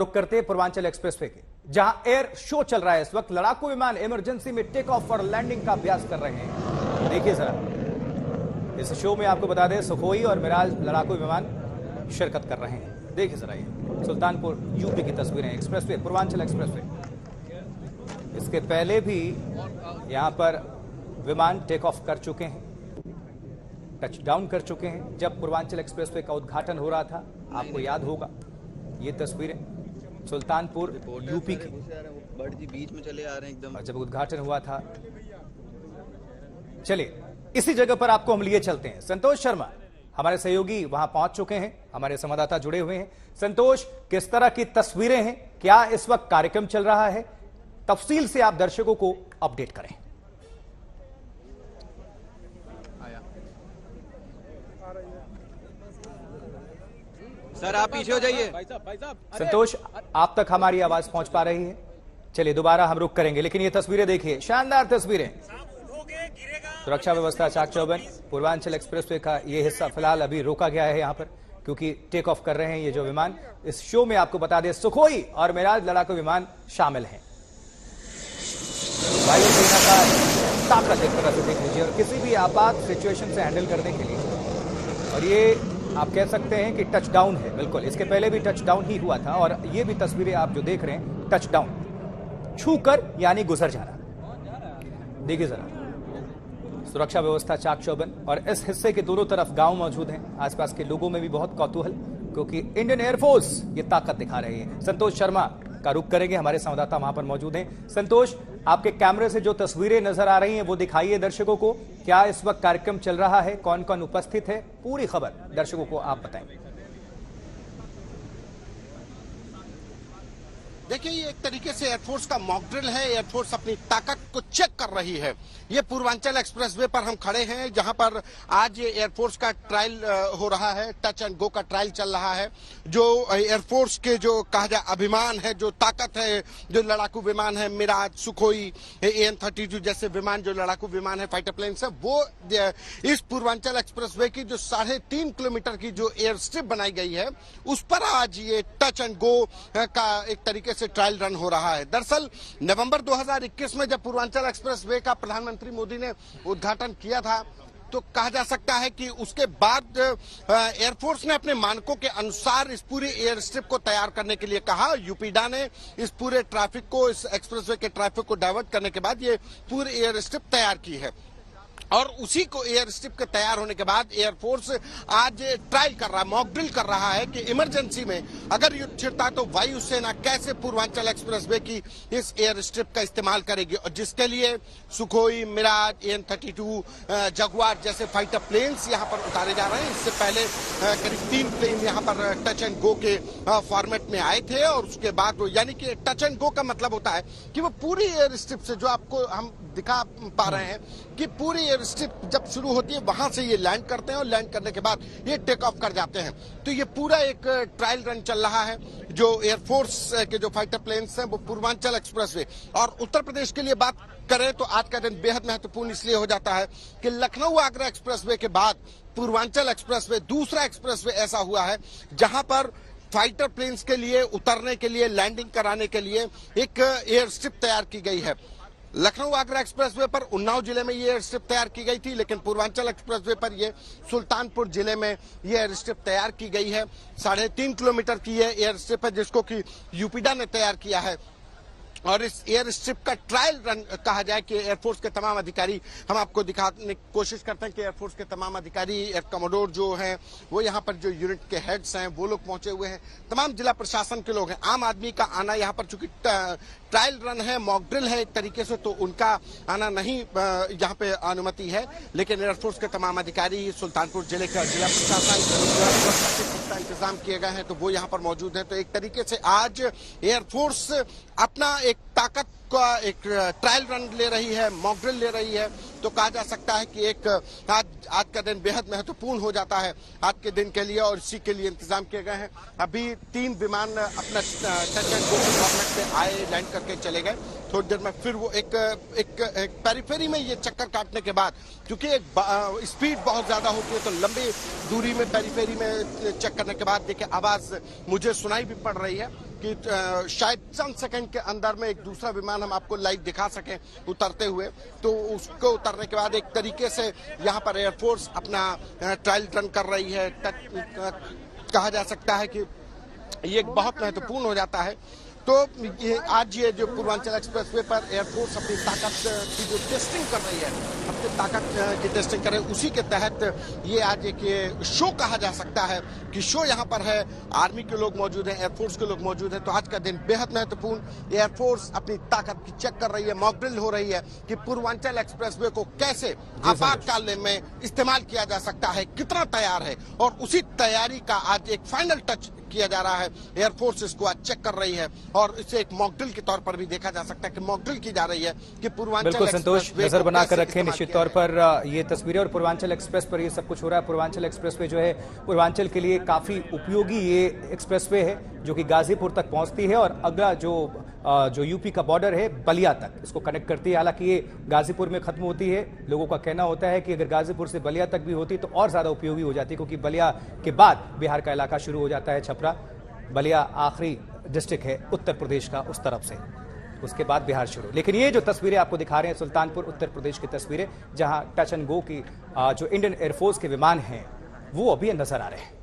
रुक करते हैं पूर्वांचल एक्सप्रेसवे के, जहां एयर शो चल रहा है। इस वक्त लड़ाकू विमान इमरजेंसी में टेक ऑफ और लैंडिंग का अभ्यास कर रहे हैं। देखिए जरा इस शो में, आपको बता दें सुखोई और मिराज लड़ाकू विमान शिरकत कर रहे हैं। देखिए जरा ये सुल्तानपुर यूपी की तस्वीरें, एक्सप्रेसवे, पूर्वांचल एक्सप्रेसवे। इसके पहले भी यहां पर विमान टेक ऑफ कर चुके हैं, टच डाउन कर चुके हैं। जब पूर्वांचल एक्सप्रेसवे का उद्घाटन हो रहा था, आपको याद होगा ये तस्वीरें सुल्तानपुर यूपी की, बर्ड जी बीच में चले आ रहे हैं एकदम, जब उद्घाटन हुआ था। चलिए इसी जगह पर आपको हम लिए चलते हैं। संतोष शर्मा हमारे सहयोगी वहां पहुंच चुके हैं, हमारे संवाददाता जुड़े हुए हैं। संतोष, किस तरह की तस्वीरें हैं, क्या इस वक्त कार्यक्रम चल रहा है, तफसील से आप दर्शकों को अपडेट करें। सर आप पीछे हो जाइए। संतोष, आप तक हमारी आवाज पहुंच पा रही है? चलिए दोबारा हम रुक करेंगे, लेकिन ये तस्वीरें देखिए, शानदार तस्वीरें। सुरक्षा व्यवस्था चाक चौबंद। पूर्वांचल एक्सप्रेसवे का ये हिस्सा फिलहाल अभी रोका गया है यहां पर, क्योंकि टेक ऑफ कर रहे हैं ये जो विमान। इस शो में आपको बता दें सुखोई और मिराज लड़ाकू विमान शामिल हैं। वायुसेना का ताकत एक तरह से देख लीजिए, और किसी भी आपात सिचुएशन से हैंडल करने के लिए। और ये आप कह सकते हैं कि टच डाउन है, बिल्कुल। इसके पहले भी टच डाउन ही हुआ था, और ये भी तस्वीरें आप जो देख रहे हैं, टच डाउन, छू कर यानी गुजर जाना। देखिए जरा सुरक्षा व्यवस्था चाक चौबंद, और इस हिस्से के दोनों तरफ गांव मौजूद हैं। आसपास के लोगों में भी बहुत कौतूहल, क्योंकि इंडियन एयरफोर्स ये ताकत दिखा रही है। संतोष शर्मा का रुख करेंगे, हमारे संवाददाता वहां पर मौजूद हैं। संतोष, आपके कैमरे से जो तस्वीरें नजर आ रही हैं वो दिखाइए दर्शकों को। क्या इस वक्त कार्यक्रम चल रहा है, कौन कौन उपस्थित है, पूरी खबर दर्शकों को आप बताएं। देखिए, ये एक तरीके से एयरफोर्स का मॉक ड्रिल है। एयरफोर्स अपनी ताकत को चेक कर रही है। ये पूर्वांचल एक्सप्रेसवे पर हम खड़े हैं, जहां पर आज ये एयरफोर्स का ट्रायल हो रहा है, टच एंड गो का ट्रायल चल रहा है। जो एयरफोर्स के जो कहा जाए अभिमान है, जो ताकत है, जो लड़ाकू विमान है, मिराज, सुखोई, AN-32 जैसे विमान, जो लड़ाकू विमान है, फाइटर प्लेन्स है, वो इस पूर्वांचल एक्सप्रेसवे की जो 3.5 किलोमीटर की जो एयर स्ट्रिप बनाई गई है, उस पर आज ये टच एंड गो का एक तरीके से ट्रायल रन हो रहा है। दरअसल नवंबर 2021 में जब पूर्वांचल एक्सप्रेसवे का प्रधानमंत्री मोदी ने उद्घाटन किया था, तो कहा जा सकता है कि उसके बाद एयरफोर्स ने अपने मानकों के अनुसार इस पूरी एयर स्ट्रिप को तैयार करने के लिए कहा। यूपीडा ने इस पूरे ट्रैफिक को, इस एक्सप्रेसवे के ट्रैफिक को डाइवर्ट करने के बाद ये पूरी एयर स्ट्रिप तैयार की है। और उसी को एयर स्ट्रिप के तैयार होने के बाद एयरफोर्स आज ट्रायल कर रहा है, मॉक ड्रिल कर रहा है कि इमरजेंसी में अगर युद्ध छिड़ता तो वायुसेना कैसे पूर्वांचल एक्सप्रेसवे की इस एयर स्ट्रिप का इस्तेमाल करेगी, और जिसके लिए सुखोई, मिराज, AN-32, जगुआर जैसे फाइटर प्लेन्स यहां पर उतारे जा रहे हैं। इससे पहले करीब 3 प्लेन यहां पर टच एंड गो के फॉर्मेट में आए थे, और उसके बाद वो, यानी कि टच एंड गो का मतलब होता है कि वो पूरी एयर स्ट्रिप से, जो आपको हम दिखा पा रहे हैं कि पूरी एयर स्ट्रिप जब शुरू होती है वहां से ये लैंड करते हैं, और लैंड करने के बाद ये टेक ऑफ कर जाते हैं। तो ये पूरा एक ट्रायल रन चल रहा है। जो एयरफोर्स के जो फाइटर प्लेन्स हैं वो पूर्वांचल एक्सप्रेसवे और उत्तर प्रदेश के लिए बात करें तो आज का दिन बेहद महत्वपूर्ण इसलिए हो जाता है कि लखनऊ आगरा एक्सप्रेसवे के बाद पूर्वांचल एक्सप्रेसवे दूसरा एक्सप्रेसवे ऐसा हुआ है जहां पर फाइटर प्लेन्स के लिए उतरने के लिए, लैंडिंग कराने के लिए एक एयर स्ट्रिप तैयार की गई है। लखनऊ आगरा एक्सप्रेसवे पर उन्नाव जिले में ये एयर स्ट्रिप तैयार की गई थी, लेकिन पूर्वांचल एक्सप्रेसवे पर ये सुल्तानपुर जिले में ये एयर स्ट्रिप तैयार की गई है। 3.5 किलोमीटर की ये एयर स्ट्रिप है, जिसको कि यूपीडा ने तैयार किया है। और इस एयर स्ट्रिप का ट्रायल रन कहा जाए कि एयरफोर्स के तमाम अधिकारी, हम आपको दिखाने की कोशिश करते हैं कि एयरफोर्स के तमाम अधिकारी, एयर कमोडोर जो हैं वो यहाँ पर, जो यूनिट के हेड्स हैं वो लोग पहुंचे हुए हैं, तमाम जिला प्रशासन के लोग हैं। आम आदमी का आना यहाँ पर, चूंकि ट्रायल रन है, मॉक ड्रिल है एक तरीके से, तो उनका आना नहीं यहाँ पे अनुमति है, लेकिन एयरफोर्स के तमाम अधिकारी, सुल्तानपुर जिले का जिला प्रशासन, इंतजाम किए गए हैं तो वो यहाँ पर मौजूद है। तो एक तरीके से आज एयरफोर्स अपना एक ताकत का एक ट्रायल रन ले रही है, मॉक ड्रिल ले रही है। तो कहा जा सकता है कि एक आज का दिन बेहद महत्वपूर्ण हो जाता है आज के दिन के लिए, और इसी के लिए इंतजाम किए गए हैं। अभी 3 विमान अपना टच एंड गो फॉर्मेट पे आए, लैंड करके चले गए। थोड़ी देर में फिर वो एक पेरिफेरी में ये चक्कर काटने के बाद, क्योंकि एक स्पीड बहुत ज्यादा होती है तो लंबी दूरी में पेरिफेरी में चेक करने के बाद देखिए आवाज मुझे सुनाई भी पड़ रही है कि शायद चंद सेकंड के अंदर में एक दूसरा विमान हम आपको लाइव दिखा सकें उतरते हुए। तो उसको उतरने के बाद एक तरीके से यहाँ पर एयरफोर्स अपना ट्रायल रन कर रही है। कहा जा सकता है कि ये एक बहुत महत्वपूर्ण हो जाता है। तो ये आज ये जो पूर्वांचल एक्सप्रेसवे पर एयरफोर्स अपनी ताकत की जो टेस्टिंग कर रही है, अपनी ताकत की टेस्टिंग कर रही है, उसी के तहत ये आज एक ये शो कहा जा सकता है कि शो यहाँ पर है। आर्मी के लोग मौजूद हैं, एयरफोर्स के लोग मौजूद हैं। तो आज का दिन बेहद महत्वपूर्ण। एयरफोर्स अपनी ताकत की चेक कर रही है, मॉक ड्रिल हो रही है कि पूर्वांचल एक्सप्रेसवे को कैसे आपातकाल में इस्तेमाल किया जा सकता है, कितना तैयार है, और उसी तैयारी का आज एक फाइनल टच किया जा रहा है। एयरफोर्स इसको आज चेक कर रही है और इसे एक मॉक ड्रिल के तौर पर भी देखा जा सकता है कि मॉक ड्रिल की जा रही है कि पूर्वांचल बिल्कुल संतोष, नजर बनाकर रखें निश्चित तौर पर ये तस्वीरें। और पूर्वांचल एक्सप्रेस पर ये सब कुछ हो रहा है। पूर्वांचल एक्सप्रेसवे जो है पूर्वांचल के लिए काफी उपयोगी ये एक्सप्रेसवे है जो कि गाजीपुर तक पहुंचती है और अगला जो यूपी का बॉर्डर है बलिया तक इसको कनेक्ट करती है। हालांकि ये गाजीपुर में खत्म होती है। लोगों का कहना होता है कि अगर गाजीपुर से बलिया तक भी होती तो और ज्यादा उपयोगी हो जाती, क्योंकि बलिया के बाद बिहार का इलाका शुरू हो जाता है। छपरा बलिया आखिरी डिस्ट्रिक्ट है उत्तर प्रदेश का, उस तरफ से उसके बाद बिहार शुरू। लेकिन ये जो तस्वीरें आपको दिखा रहे हैं सुल्तानपुर उत्तर प्रदेश की तस्वीरें, जहां टच एंड गो की जो इंडियन एयरफोर्स के विमान हैं वो अभी नजर आ रहे हैं।